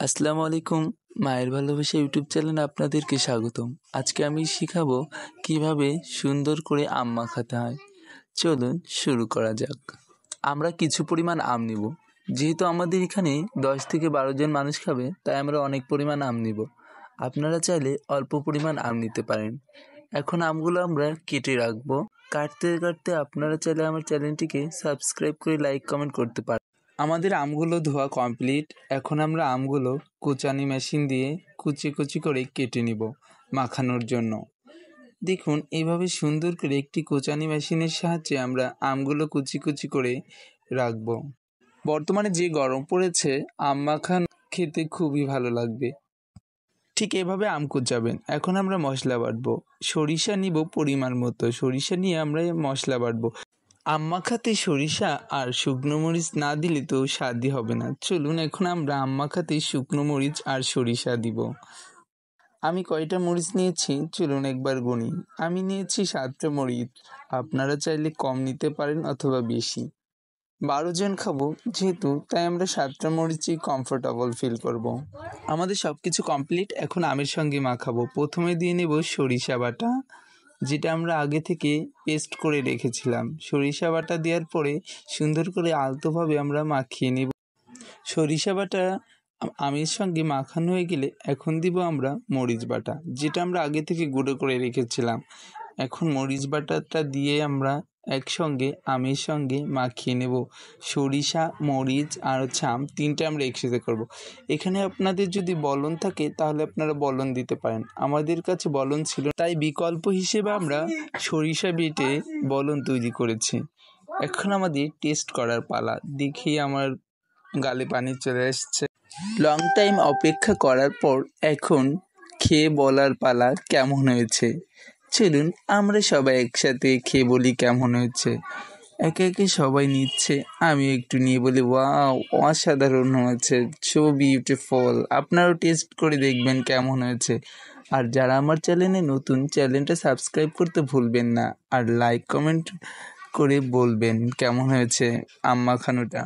আসসালামু আলাইকুম। মায়ের ভালোবাসা ইউটিউব চ্যানেলে আপনাদেরকে স্বাগতম। আজকে আমি শিখাবো কিভাবে সুন্দর করে আম মাখাতে হয়। চলুন শুরু করা যাক। আমরা কিছু পরিমাণ আম নিব। যেহেতু আমাদের এখানে 10 থেকে 12 জন মানুষ খাবে, তাই আমরা অনেক পরিমাণ আম নিব। আপনারা চাইলে অল্প পরিমাণ আম নিতে পারেন। এখন আমগুলো আমরা কেটে রাখবো। কাটতে কাটতে আপনারা চাইলে আমার চ্যানেলটিকে সাবস্ক্রাইব করে লাইক কমেন্ট করতে পারেন। আমাদের আমগুলো ধোয়া কমপ্লিট। এখন আমরা আমগুলো কুচানি মেশিন দিয়ে কুচি কুচি করে কেটে নিব মাখানোর জন্য। দেখুন এইভাবে সুন্দর করে একটি কুচানি মেশিনের সাহায্যে আমরা আমগুলো কুচি কুচি করে রাখবো। বর্তমানে যে গরম পড়েছে, আম মাখান খেতে খুবই ভালো লাগবে। ঠিক এভাবে আম কুচাবেন। এখন আমরা মশলা বাটবো। সরিষা নিব পরিমাণ মতো। সরিষা নিয়ে আমরা মশলা বাটবো। আম মাখাতে সরিষা আর শুকনো মরিচ না দিলে তো স্বাদই হবে না। চলুন এখন আমরা আম মাখাতে শুকনো মরিচ আর সরিষা দিব। আমি কয়টা মরিচ নিয়েছি চলুন একবার গুনি। আমি নিয়েছি 7টা মরিচ। আপনারা চাইলে কম নিতে পারেন অথবা বেশি। 12 জন খাবো যেহেতু, তাই আমরা 7টা মরিচই কমফোর্টেবল ফিল করব। আমাদের সব কিছু কমপ্লিট। এখন আমের সঙ্গে মাখাবো। প্রথমে দিয়ে নেব সরিষা বাটা, যেটা আমরা আগে থেকে পেস্ট করে রেখেছিলাম। সরিষা বাটা দেওয়ার পরে সুন্দর করে আলতোভাবে আমরা মাখিয়ে নেব। সরিষা বাটা আমের সঙ্গে মাখানো হয়ে গেলে এখন দিব আমরা মরিচ বাটা, যেটা আমরা আগে থেকে গুঁড়ো করে রেখেছিলাম। এখন মরিচ বাটাটা দিয়ে আমরা একসঙ্গে আমের সঙ্গে মাখিয়ে নেব। সরিষা, মরিচ আর আম তিনটে আমরা একসাথে করব। এখানে আপনাদের যদি বলন থাকে তাহলে আপনারা বলন দিতে পারেন। আমাদের কাছে বলন ছিল, তাই বিকল্প হিসেবে আমরা সরিষা বেটে বলন তৈরি করেছি। এখন আমাদের টেস্ট করার পালা। দেখি আমার গালে পানি চলে আসছে। লং টাইম অপেক্ষা করার পর এখন খেয়ে বলার পালা কেমন হয়েছে। চলুন আমরা সবাই একসাথে খেয়ে বলি কেমন হয়েছে। একে একে সবাই নিচ্ছে, আমি একটু নিয়ে বলি ওয়াও, অসাধারণ হয়েছে, সো বিউটিফুল। আপনারাও টেস্ট করে দেখবেন কেমন হয়েছে। আর যারা আমার চ্যানেলে নতুন, চ্যানেলটা সাবস্ক্রাইব করতে ভুলবেন না। আর লাইক কমেন্ট করে বলবেন কেমন হয়েছে আম মাখানোটা।